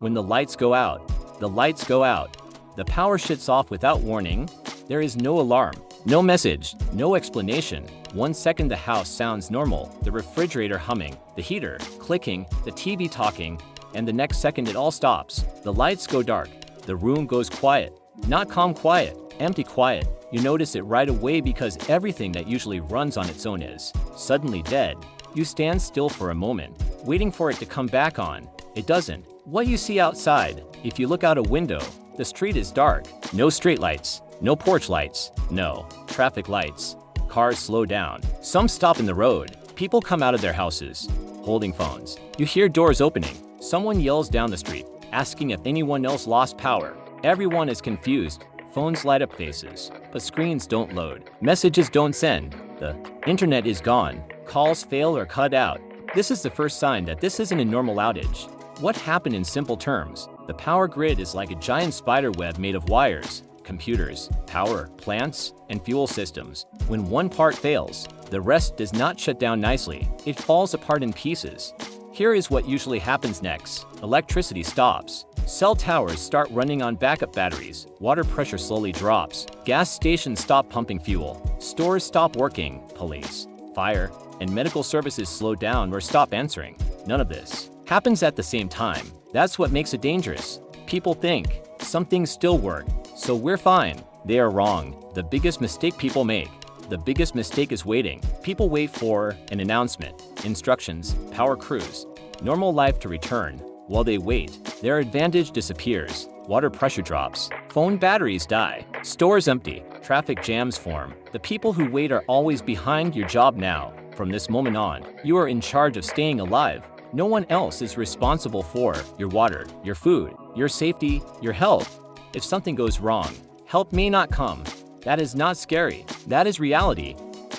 When the lights go out, the lights go out. The power shuts off without warning. There is no alarm, no message, no explanation. 1 second the house sounds normal, the refrigerator humming, the heater clicking, the TV talking, and the next second it all stops. The lights go dark, the room goes quiet. Not calm quiet, empty quiet. You notice it right away because everything that usually runs on its own is suddenly dead. You stand still for a moment, waiting for it to come back on. It doesn't. What you see outside, if you look out a window, the street is dark. No street lights, no porch lights, no traffic lights. Cars slow down. Some stop in the road. People come out of their houses, holding phones. You hear doors opening. Someone yells down the street, asking if anyone else lost power. Everyone is confused. Phones light up faces, but screens don't load. Messages don't send. The internet is gone. Calls fail or cut out. This is the first sign that this isn't a normal outage. What happened in simple terms? The power grid is like a giant spider web made of wires, computers, power, plants, and fuel systems. When one part fails, the rest does not shut down nicely. It falls apart in pieces. Here is what usually happens next. Electricity stops. Cell towers start running on backup batteries. Water pressure slowly drops. Gas stations stop pumping fuel. Stores stop working. Police, fire, and medical services slow down or stop answering. None of this happens at the same time. That's what makes it dangerous. People think some things still work, so we're fine. They are wrong. The biggest mistake people make. The biggest mistake is waiting. People wait for an announcement, instructions, power crews, normal life to return. While they wait, their advantage disappears. Water pressure drops. Phone batteries die. Stores empty. Traffic jams form. The people who wait are always behind your job now. From this moment on, you are in charge of staying alive. No one else is responsible for your water, your food, your safety, your health. If something goes wrong, help may not come. That is not scary. That is reality.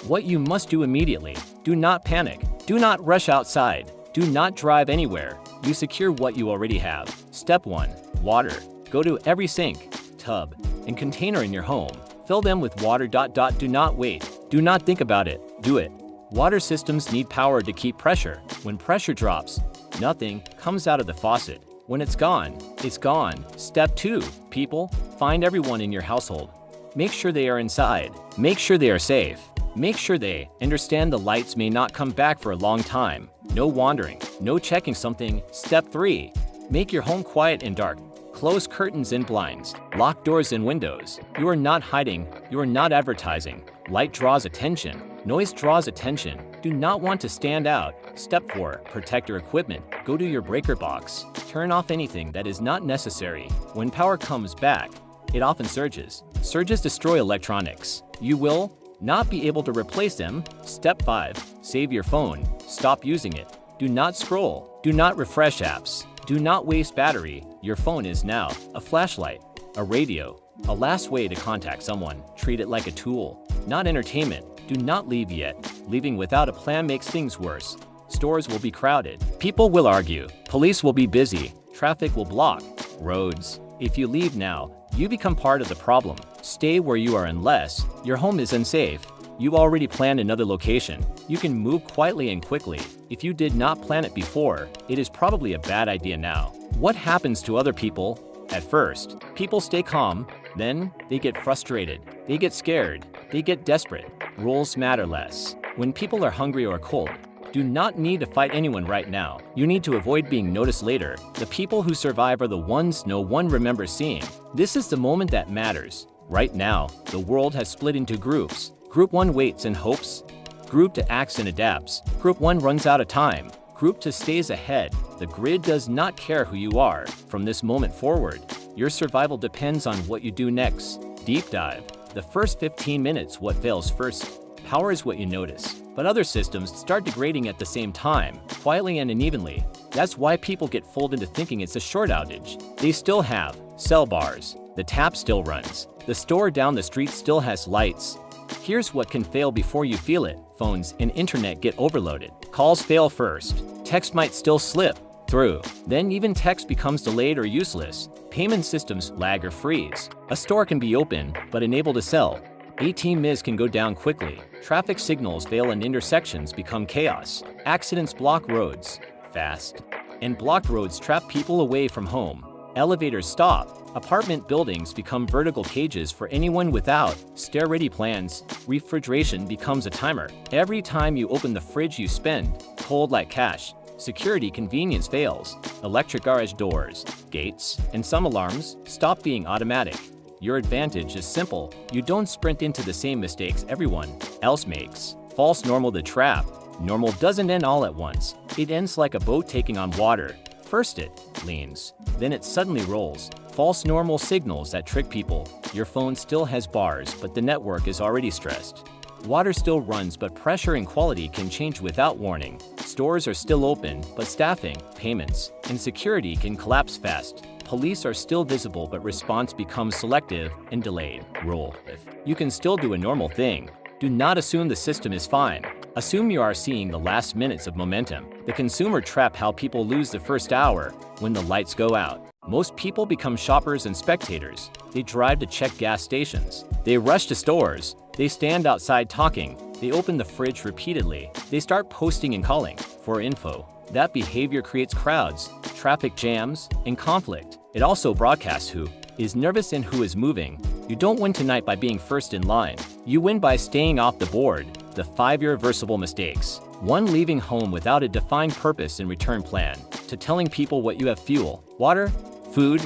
What you must do immediately. Do not panic. Do not rush outside. Do not drive anywhere. You secure what you already have. Step 1. Water. Go to every sink, tub, and container in your home. Fill them with water. Do not wait. Do not think about it. Do it. Water systems need power to keep pressure. When pressure drops, nothing comes out of the faucet. When it's gone, it's gone. Step 2. People. Find everyone in your household. Make sure they are inside. Make sure they are safe. Make sure they understand the lights may not come back for a long time. No wandering. No checking something. Step 3. Make your home quiet and dark. Close curtains and blinds. Lock doors and windows. You are not hiding. You are not advertising. Light draws attention. Noise draws attention. Do not want to stand out. Step 4. Protect your equipment. Go to your breaker box. Turn off anything that is not necessary. When power comes back, it often surges. Surges destroy electronics. You will not be able to replace them. Step 5. Save your phone. Stop using it. Do not scroll. Do not refresh apps. Do not waste battery. Your phone is now a flashlight, a radio, a last way to contact someone. Treat it like a tool, not entertainment. Do not leave yet. Leaving without a plan makes things worse. Stores will be crowded. People will argue. Police will be busy. Traffic will block roads. If you leave now, you become part of the problem. Stay where you are unless your home is unsafe. You already planned another location. You can move quietly and quickly. If you did not plan it before, it is probably a bad idea now. What happens to other people? At first, people stay calm, then they get frustrated, they get scared, they get desperate. Rules matter less. When people are hungry or cold, do not need to fight anyone right now. You need to avoid being noticed later. The people who survive are the ones no one remembers seeing. This is the moment that matters. Right now, the world has split into groups. Group 1 waits and hopes. Group 2 acts and adapts. Group 1 runs out of time. Group 2 stays ahead. The grid does not care who you are. From this moment forward, your survival depends on what you do next. Deep dive. The first 15 minutes, what fails first? Power is what you notice. But other systems start degrading at the same time, quietly and unevenly. That's why people get fooled into thinking it's a short outage. They still have cell bars. The tap still runs. The store down the street still has lights. Here's what can fail before you feel it. Phones and internet get overloaded. Calls fail first. Text might still slip through. Then even text becomes delayed or useless. Payment systems lag or freeze. A store can be open, but unable to sell. ATMs can go down quickly. Traffic signals fail and intersections become chaos. Accidents block roads fast. and blocked roads trap people away from home. Elevators stop. Apartment buildings become vertical cages for anyone without stair-ready plans. Refrigeration becomes a timer. Every time you open the fridge you spend cold like cash. Security convenience fails. Electric garage doors, gates, and some alarms stop being automatic. Your advantage is simple. You don't sprint into the same mistakes everyone else makes. False normal the trap. Normal doesn't end all at once. It ends like a boat taking on water. First it leans, then it suddenly rolls. False normal signals that trick people. Your phone still has bars, but the network is already stressed. Water still runs, but pressure and quality can change without warning. Stores are still open, but staffing, payments, and security can collapse fast. Police are still visible, but response becomes selective and delayed. Rule: if you can still do a normal thing, do not assume the system is fine. Assume you are seeing the last minutes of momentum. The consumer trap: how people lose the first hour when the lights go out. Most people become shoppers and spectators. They drive to check gas stations. They rush to stores. They stand outside talking. They open the fridge repeatedly. They start posting and calling for info. That behavior creates crowds, traffic jams, and conflict. It also broadcasts who is nervous and who is moving. You don't win tonight by being first in line. You win by staying off the board. The 5 irreversible mistakes. 1. Leaving home without a defined purpose and return plan. To telling people what you have: fuel, water, food,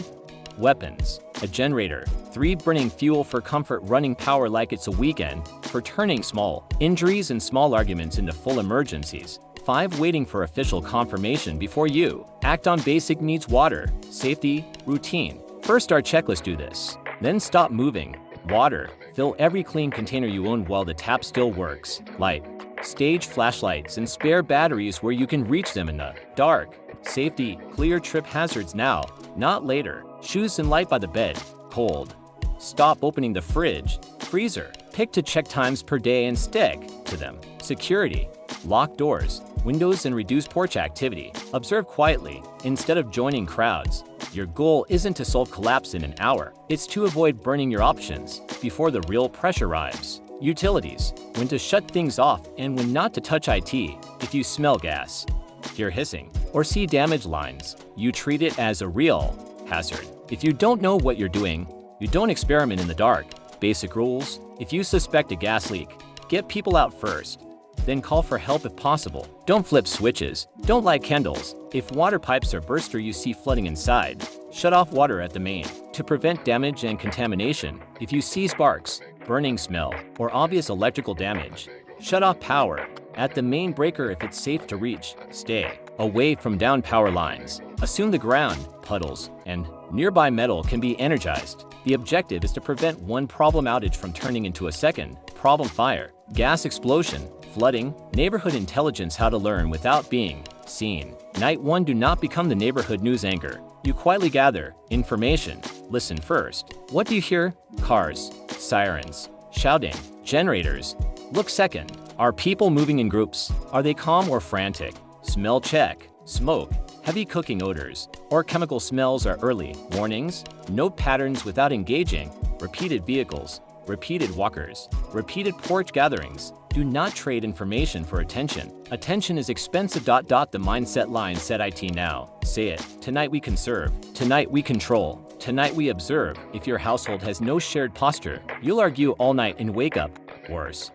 weapons, a generator. 3. Burning fuel for comfort, running power like it's a weekend, for turning small injuries and small arguments into full emergencies. 5. Waiting for official confirmation before you act on basic needs: water, safety, routine. First our checklist: do this, then stop moving. Water: fill every clean container you own while the tap still works. Light: stage flashlights and spare batteries where you can reach them in the dark. Safety: clear trip hazards now, not later. Shoes and light by the bed. Cold: stop opening the fridge, freezer. Pick to check times per day and stick to them. Security: lock doors, windows, and reduce porch activity. Observe quietly instead of joining crowds. Your goal isn't to solve collapse in an hour. It's to avoid burning your options before the real pressure arrives. Utilities: when to shut things off and when not to touch IT. If you smell gas, hear hissing, or see damaged lines, you treat it as a real hazard. If you don't know what you're doing, you don't experiment in the dark. Basic rules: if you suspect a gas leak, get people out first. Then call for help if possible. Don't flip switches. Don't light candles. If water pipes are burst or you see flooding inside, shut off water at the main. To prevent damage and contamination, if you see sparks, burning smell, or obvious electrical damage, shut off power at the main breaker. If it's safe to reach, stay away from down power lines. Assume the ground, puddles, and nearby metal can be energized. The objective is to prevent one problem outage from turning into a second problem fire. Gas explosion, flooding, neighborhood intelligence: how to learn without being seen. Night 1: do not become the neighborhood news anchor. You quietly gather information. Listen first. What do you hear? Cars, sirens, shouting, generators. Look second. Are people moving in groups? Are they calm or frantic? Smell check. Smoke, heavy cooking odors, or chemical smells are early warnings. Note patterns without engaging. Repeated vehicles, repeated walkers, repeated porch gatherings. Do not trade information for attention. Attention is expensive. The mindset line: set IT now. Say it. Tonight we conserve. Tonight we control. Tonight we observe. If your household has no shared posture, you'll argue all night and wake up worse.